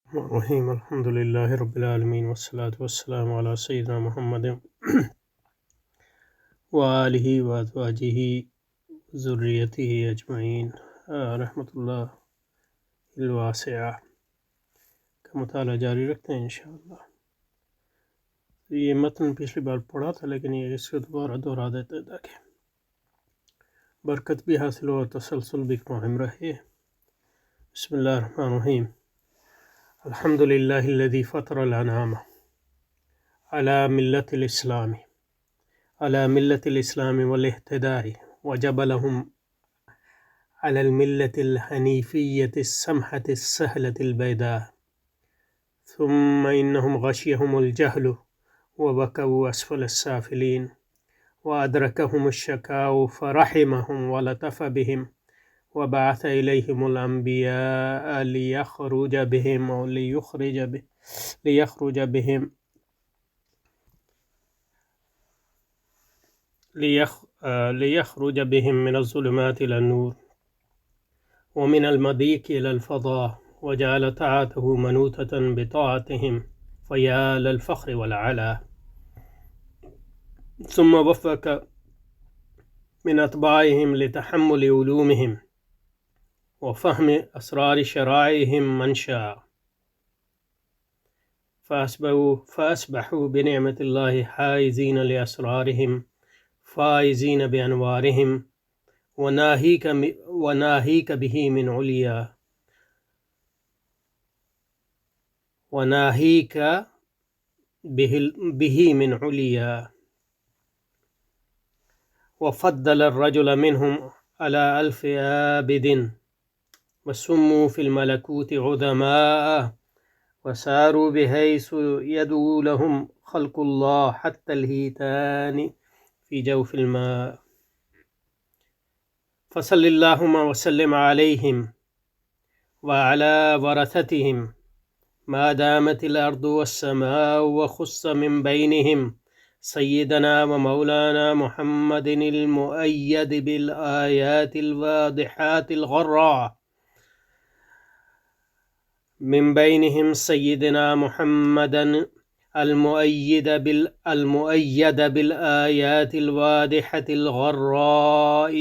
الرحیم الحمد للہ رب العالمین والصلاة والسلام علی سیدنا محمد وآلہ وازواجہ ذریتہ اجمعین رحمۃ اللہ الواسعہ کا مطالعہ جاری رکھتے ہیں انشاءاللہ۔ یہ متن پچھلی بار پڑھا تھا لیکن یہ اس کو دوبارہ دہرا دیتے ہیں تاکہ برکت بھی حاصل ہو اور تسلسل بھی قائم رہے۔ بسم اللہ الرحمن الرحیم۔ الحمد للہ الذی فطر الانام علی ملت الاسلام والاہتداء وجبلهم على الملة الحنیفیة السمحة السهلة البیداء ثم انہم غشیہم الجہل وبکوا اسفل السافلین وادرکہم الشقاء فرحمہم ولطف بہم وبعث إليهم الأنبياء ليخرج بهم من الظلمات إلى النور ومن المضيق إلى الفضاء وجعل طاعته منوطة بطاعتهم فيا للفخر والعلا، ثم وفق من أتباعهم لتحمل علومهم وفهم أسرار شرائعهم من شاء، فأصبحوا بنعمة الله حائزين لأسرارهم فائزين بأنوارهم وناهيك به من عليا وفضل الرجل منهم على ألف عابد وسموا في الملكوت عظماء وساروا بحيث يدعو لهم خلق الله حتى الهيتان في جوف الماء، فصل اللهم وسلم عليهم وعلى ورثتهم ما دامت الأرض والسماء، وخص من بينهم سيدنا ومولانا محمد المؤيد بالآيات الواضحات الغراء، من بينهم سيدنا محمدا المؤيد بالآيات الواضحة الغراء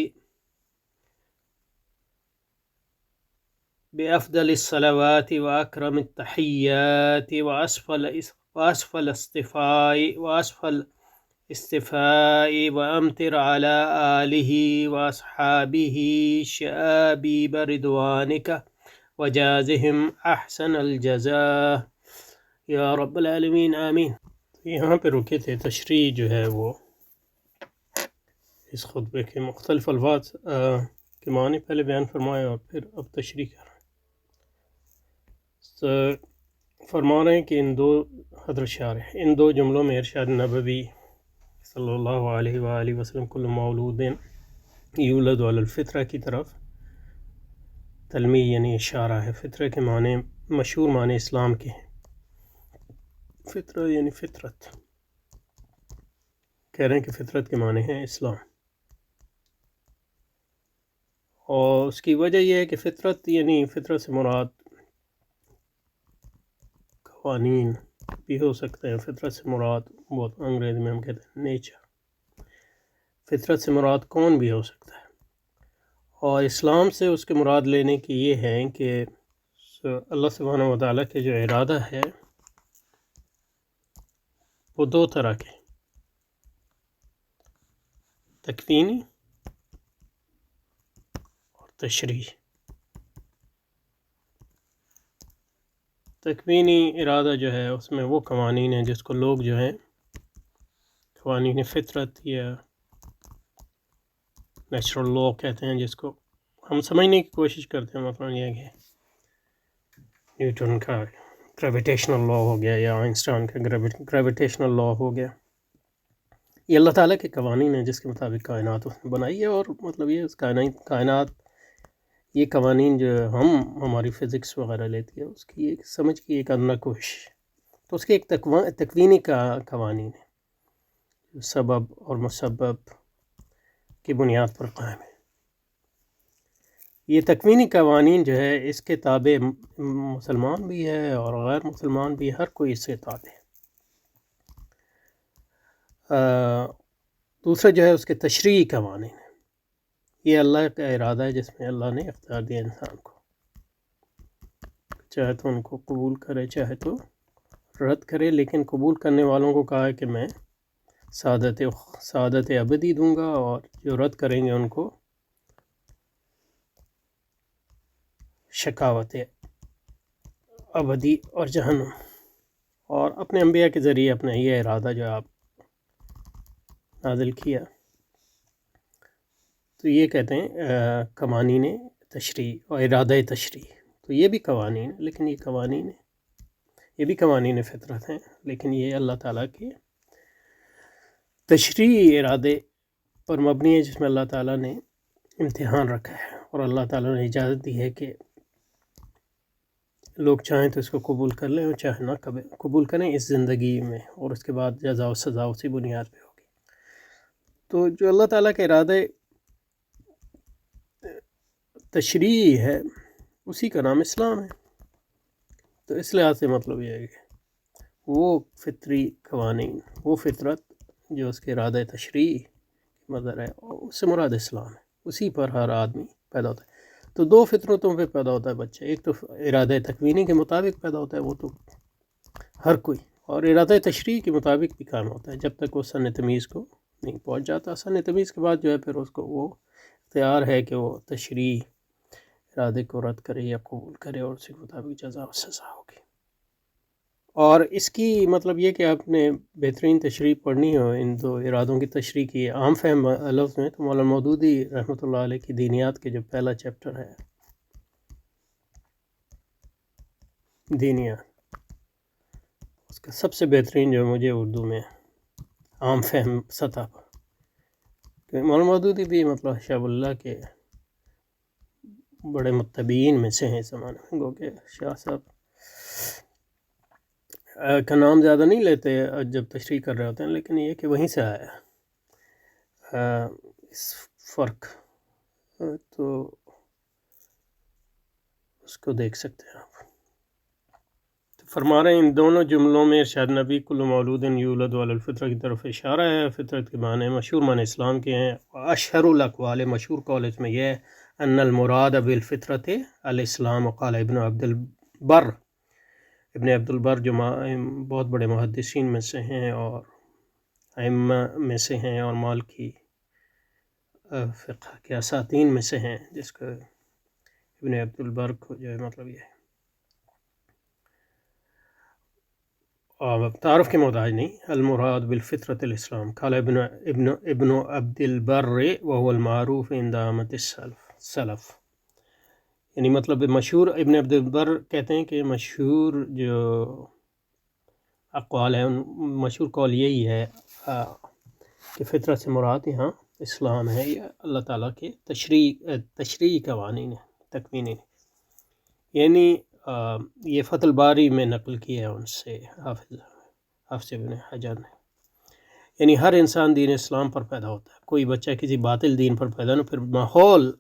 بأفضل الصلوات وأكرم التحيات وأسفل استفاء وأمطر على آله وأصحابه شآبيب رضوانك وجازهم أحسن الجزاء یا رب العالمین آمین۔ یہاں پہ رکے تھے، تشریح جو ہے وہ اس خطبے کے مختلف الفاظ کے معنی پہلے بیان فرمائے اور پھر اب تشریح کر رہے ہیں۔ فرما رہے ہیں کہ حضرت شارح ان دو جملوں میں ارشاد نبوی صلی اللہ علیہ وآلہ وسلم کل مولود یولد علی الفطرہ کی طرف تلمیح یعنی اشارہ ہے۔ فطرہ کے معنی مشہور معنی اسلام کے ہیں۔ فطرہ یعنی فطرت، کہہ رہے ہیں کہ فطرت کے معنی ہیں اسلام، اور اس کی وجہ یہ ہے کہ فطرت یعنی فطرت سے مراد قوانین بھی ہو سکتے ہیں۔ فطرت سے مراد بہت انگریزی میں ہم کہتے ہیں نیچر، فطرت سے مراد کون بھی ہو سکتا ہے، اور اسلام سے اس کے مراد لینے کی یہ ہے کہ اللہ سبحانہ و تعالیٰ کے جو ارادہ ہے وہ دو طرح کے، تکوینی اور تشریعی۔ تکوینی ارادہ جو ہے اس میں وہ قوانین ہیں جس کو لوگ جو ہیں قوانین فطرت یا نیچرل لا کہتے ہیں، جس کو ہم سمجھنے کی کوشش کرتے ہیں۔ مثلا یہ کہ نیوٹن کا گریویٹیشنل لا ہو گیا یا آئنسٹائن کا گریویٹیشنل لا ہو گیا، یہ اللہ تعالیٰ کے قوانین ہیں جس کے مطابق کائنات اس نے بنائی ہے، اور مطلب یہ کائنات یہ قوانین جو ہماری فزکس وغیرہ لیتی ہے اس کی ایک سمجھ کی ایک ادنا کوشش، تو اس کے ایک تکوینی کا قوانین ہے جو سبب اور مسبب کی بنیاد پر قائم ہے۔ یہ تکوینی قوانین جو ہے اس کے تابع مسلمان بھی ہے اور غیر مسلمان بھی، ہر کوئی اس کے تابع ہے۔ دوسرا جو ہے اس کے تشریعی قوانین، یہ اللہ کا ارادہ ہے جس میں اللہ نے اختیار دیا انسان کو، چاہے تو ان کو قبول کرے چاہے تو رد کرے، لیکن قبول کرنے والوں کو کہا ہے کہ میں سعادت ابدی دوں گا، اور جو رد کریں گے ان کو شقاوت ابدی اور جہنم۔ اور اپنے انبیاء کے ذریعے اپنا یہ ارادہ جو آپ نازل کیا، تو یہ کہتے ہیں قوانین تشریع اور ارادہ تشریع۔ تو یہ بھی قوانین، لیکن یہ بھی قوانین فطرت ہیں، لیکن یہ اللہ تعالیٰ کے تشریعی ارادے پر مبنی ہے، جس میں اللہ تعالیٰ نے امتحان رکھا ہے، اور اللہ تعالیٰ نے اجازت دی ہے کہ لوگ چاہیں تو اس کو قبول کر لیں اور چاہے نہ قبول کریں اس زندگی میں، اور اس کے بعد جزا و سزا اسی بنیاد پہ ہوگی۔ تو جو اللہ تعالیٰ کا ارادہ تشریعی ہے اسی کا نام اسلام ہے۔ تو اس لحاظ سے مطلب یہ ہے کہ وہ فطری قوانین، وہ فطرت جو اس کے ارادہ تشریعی مظہر ہے، اس سے مراد اسلام ہے، اسی پر ہر آدمی پیدا ہوتا ہے۔ تو دو فطرتوں پہ پیدا ہوتا ہے بچہ، ایک تو ارادہ تکوینی کے مطابق پیدا ہوتا ہے، وہ تو ہر کوئی، اور ارادہ تشریعی کے مطابق بھی کام ہوتا ہے جب تک وہ سن تمیز کو نہیں پہنچ جاتا۔ سن تمیز کے بعد جو ہے پھر اس کو وہ اختیار ہے کہ وہ تشریعی ارادے کو رد کرے یا قبول کرے، اور اسی کے مطابق جزا و سزا ہوگی۔ اور اس کی مطلب یہ کہ آپ نے بہترین تشریح پڑھنی ہو ان دو ارادوں کی تشریح کی عام فہم لفظ میں، تو مولانا مودودی رحمۃ اللہ علیہ کی دینیات کے جو پہلا چیپٹر ہے دینیات، اس کا سب سے بہترین جو مجھے اردو میں عام فہم سطح پر، کہ مولانا مودودی بھی مطلب شاہ اللہ کے بڑے متبعین میں سے ہیں اس زمانے میں، گو کہ شاہ صاحب کا نام زیادہ نہیں لیتے جب تشریح کر رہے ہوتے ہیں، لیکن یہ کہ وہیں سے آیا اس فرق، تو اس کو دیکھ سکتے ہیں آپ۔ تو فرما رہے ہیں ان دونوں جملوں میں ارشاد نبی کل مولود یولد علی الفطرہ کی طرف اشارہ ہے۔ فطرت کے معنی مشہور معنی اسلام کے ہیں۔ اشہر الاقوال، مشہور قول اس میں یہ ہے، ان المراد بالفطرت الاسلام۔ قال ابن عبد البر، ابن عبد البر جو بہت بڑے محدثین میں سے ہیں اور ائمہ میں سے ہیں، اور مالکی فقہ کے اساتین میں سے ہیں، جس کو ابن عبد البر کو جو ہے مطلب یہ تعارف کے محتاج نہیں، المراد بالفطرت الاسلام۔ قال ابن عبد البر وهو المعروف عند عامة السلف، یعنی مطلب مشہور ابن عبد البر کہتے ہیں کہ مشہور جو اقوال ہیں، مشہور قول یہی ہے کہ فطرت سے مراد یہاں اسلام ہے، یا اللہ تعالیٰ کے تشریعی قوانین ہیں، تکوینی، یعنی یہ فتح الباری میں نقل کیا ہے ان سے حافظ ابن حجر نے، یعنی ہر انسان دین اسلام پر پیدا ہوتا ہے، کوئی بچہ کسی باطل دین پر پیدا نہ، پھر ماحول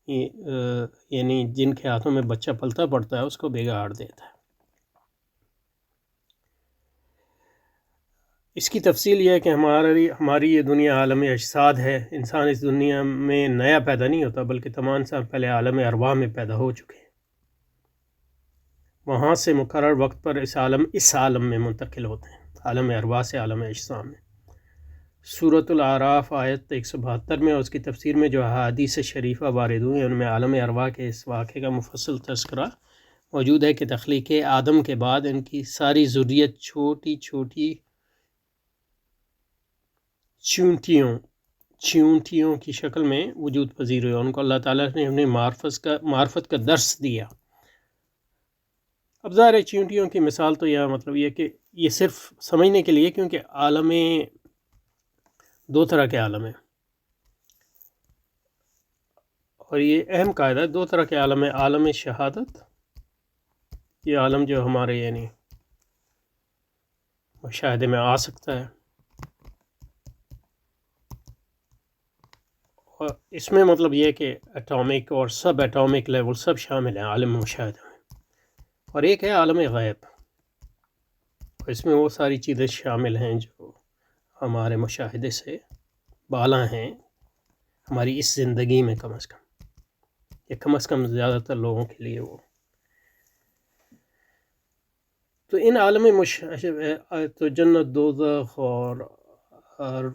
یعنی جن کے ہاتھوں میں بچہ پلتا پڑتا ہے اس کو بگاڑ دیتا ہے۔ اس کی تفصیل یہ ہے کہ ہماری یہ دنیا عالم اجساد ہے۔ انسان اس دنیا میں نیا پیدا نہیں ہوتا، بلکہ تمام سال پہلے عالم ارواح میں پیدا ہو چکے ہیں، وہاں سے مقرر وقت پر اس عالم میں منتقل ہوتے ہیں، عالم ارواح سے عالم اجسام میں۔ سورۃ الاعراف آیت 172 میں اور اس کی تفسیر میں جو احادیث شریفہ وارد ہوئی ہیں، ان میں عالم ارواح کے اس واقعے کا مفصل تذکرہ موجود ہے کہ تخلیق آدم کے بعد ان کی ساری ذریت چھوٹی چھوٹی چیونٹیوں کی شکل میں وجود پذیر ہوئے، ان کو اللہ تعالیٰ نے اپنی معرفت کا درس دیا۔ اب ظاہر ہے چیونٹیوں کی مثال تو یہ مطلب یہ کہ یہ صرف سمجھنے کے لیے، کیونکہ عالم دو طرح کے عالم ہیں، اور یہ اہم قاعدہ ہے، دو طرح کے عالم ہیں، عالم شہادت، یہ عالم جو ہمارے یعنی مشاہدے میں آ سکتا ہے، اور اس میں مطلب یہ ہے کہ اٹامک اور سب اٹامک لیول سب شامل ہیں عالم مشاہدہ میں، اور ایک ہے عالم غیب، اس میں وہ ساری چیزیں شامل ہیں جو ہمارے مشاہدے سے بالا ہیں، ہماری اس زندگی میں کم از کم، یا کم از کم زیادہ تر لوگوں کے لیے وہ. تو ان عالم تو جنت، دوزخ اور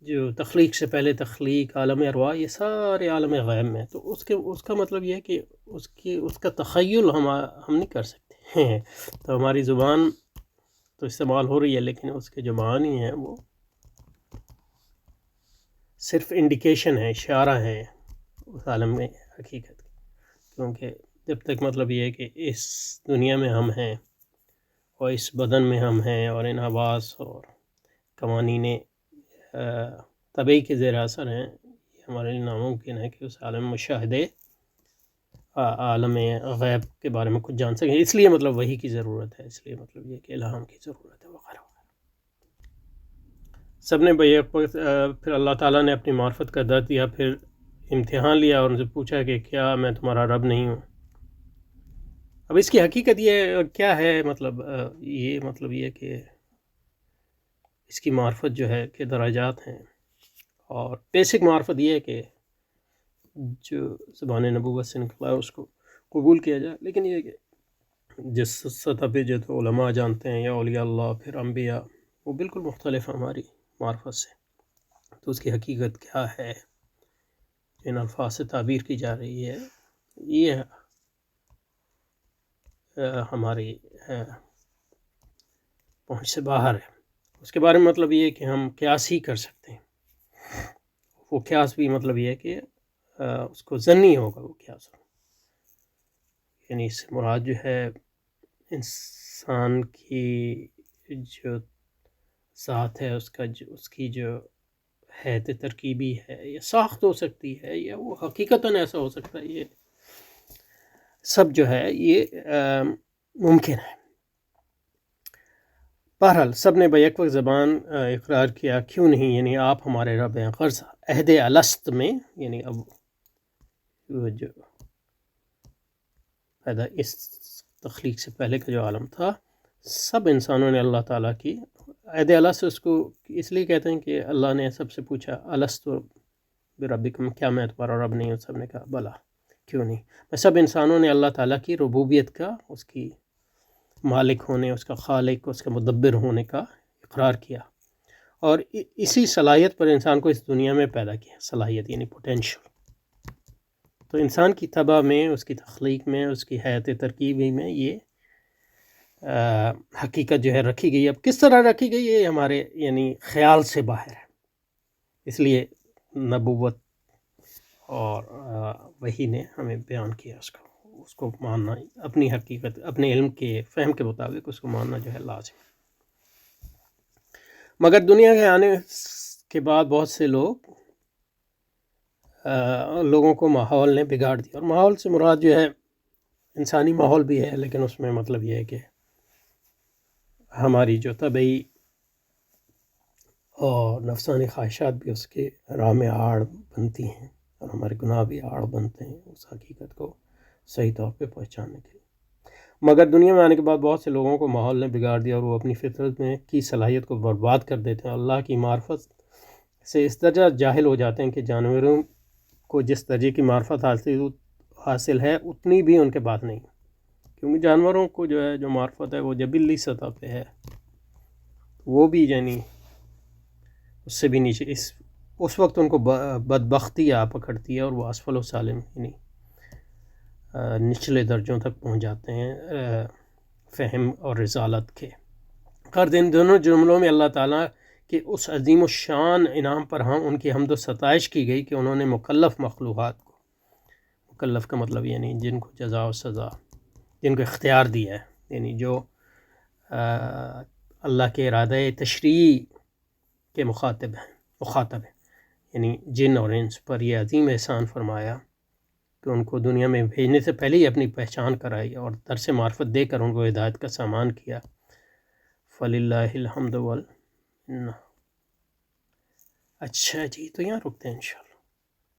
جو تخلیق سے پہلے تخلیق، عالم ارواح، یہ سارے عالم غیب میں. تو اس کا مطلب یہ ہے کہ اس کا تخیل ہم نہیں کر سکتے ہیں. تو ہماری زبان تو استعمال ہو رہی ہے، لیکن اس کے جو معنی ہیں وہ صرف انڈیکیشن ہے، اشارہ ہے اس عالم میں حقیقت. کیونکہ جب تک مطلب یہ ہے کہ اس دنیا میں ہم ہیں اور اس بدن میں ہم ہیں اور ان حواس اور قوانین طبعی کے زیر اثر ہیں، یہ ہمارے لیے ناممکن ہے کہ اس عالم مشاہدے، عالم غیب کے بارے میں کچھ جان سکیں. اس لیے مطلب وحی کی ضرورت ہے، اس لیے مطلب یہ کہ الہام کی ضرورت ہے وغیرہ. سب نے پھر اللہ تعالیٰ نے اپنی معرفت کا درد دیا، پھر امتحان لیا اور ان سے پوچھا کہ کیا میں تمہارا رب نہیں ہوں؟ اب اس کی حقیقت یہ کیا ہے؟ مطلب یہ کہ اس کی معرفت جو ہے کہ درجات ہیں، اور بیسک معرفت یہ ہے کہ جو زبان نبوت سے نکلا ہے اس کو قبول کیا جائے. لیکن یہ کہ جس سطح پہ جو تو علماء جانتے ہیں یا اولیاء اللہ، پھر انبیاء، وہ بالکل مختلف ہماری معرفت سے. تو اس کی حقیقت کیا ہے، جن الفاظ سے تعبیر کی جا رہی ہے، یہ ہماری پہنچ سے باہر ہے. اس کے بارے میں مطلب یہ ہے کہ ہم قیاس ہی کر سکتے ہیں. وہ قیاس بھی مطلب یہ ہے کہ اس کو ظنی ہوگا وہ قیاس، یعنی اس سے مراد جو ہے انسان کی جو ذات ہے، اس کی جو حیث ترکیبی ہے، یا ساخت ہو سکتی ہے، یا وہ حقیقتاً ایسا ہو سکتا ہے، یہ سب جو ہے یہ ممکن ہے. بہرحال سب نے بیک وقت زبان اقرار کیا، کیوں نہیں، یعنی آپ ہمارے رب ہیں. غرض عہد الست میں، یعنی اب جو پیدا اس تخلیق سے پہلے کا جو عالم تھا، سب انسانوں نے اللہ تعالیٰ کی عہد الست، اس کو اس لیے کہتے ہیں کہ اللہ نے سب سے پوچھا الست بربکم، کیا میں تمہارا رب نہیں ہوں؟ سب نے کہا بلا، کیوں نہیں. سب انسانوں نے اللہ تعالیٰ کی ربوبیت کا، اس کی مالک ہونے، اس کا خالق، اس کا مدبر ہونے کا اقرار کیا، اور اسی صلاحیت پر انسان کو اس دنیا میں پیدا کیا. صلاحیت یعنی پوٹینشل. تو انسان کی طبع میں، اس کی تخلیق میں، اس کی حیات ترکیبی میں یہ حقیقت جو ہے رکھی گئی. اب کس طرح رکھی گئی ہے، ہمارے یعنی خیال سے باہر ہے. اس لیے نبوت اور وحی نے ہمیں بیان کیا اس کو ماننا، اپنی حقیقت، اپنے علم کے فہم کے مطابق اس کو ماننا جو ہے لازم. مگر دنیا کے آنے کے بعد بہت سے لوگوں کو ماحول نے بگاڑ دیا. اور ماحول سے مراد جو ہے انسانی ماحول بھی ہے، لیکن اس میں مطلب یہ ہے کہ ہماری جو طبعی اور نفسانی خواہشات بھی اس کے راہ میں آڑ بنتی ہیں، اور ہمارے گناہ بھی آڑ بنتے ہیں اس حقیقت کو صحیح طور پہ پہچاننے کے لیے. مگر دنیا میں آنے کے بعد بہت سے لوگوں کو ماحول نے بگاڑ دیا، اور وہ اپنی فطرت میں کی صلاحیت کو برباد کر دیتے ہیں. اللہ کی معرفت سے اس درجہ جاہل ہو جاتے ہیں کہ جانوروں کو جس درجے کی معرفت حاصل ہے اتنی بھی ان کے پاس نہیں، کیونکہ جانوروں کو جو ہے جو معرفت ہے وہ جبلی سطح پہ ہے، وہ بھی یعنی اس سے بھی نیچے. اس وقت ان کو بدبختی آ پکڑتی ہے، اور وہ اسفل و سالم یعنی نچلے درجوں تک پہنچ جاتے ہیں فہم اور رسالت کے. قرض ان دونوں جملوں میں اللہ تعالیٰ کہ اس عظیم الشان انعام پر ان کی حمد و ستائش کی گئی کہ انہوں نے مکلف مخلوقات کو، مکلف کا مطلب یعنی جن کو جزا و سزا، جن کو اختیار دیا ہے، یعنی جو اللہ کے ارادہ تشریع کے مخاطب ہیں، یعنی جن اور انس پر یہ عظیم احسان فرمایا کہ ان کو دنیا میں بھیجنے سے پہلے ہی اپنی پہچان کرائی اور درس معرفت دے کر ان کو ہدایت کا سامان کیا. فللہ الحمد والمنہ. اچھا جی، تو یہاں رکتے ہیں انشاءاللہ.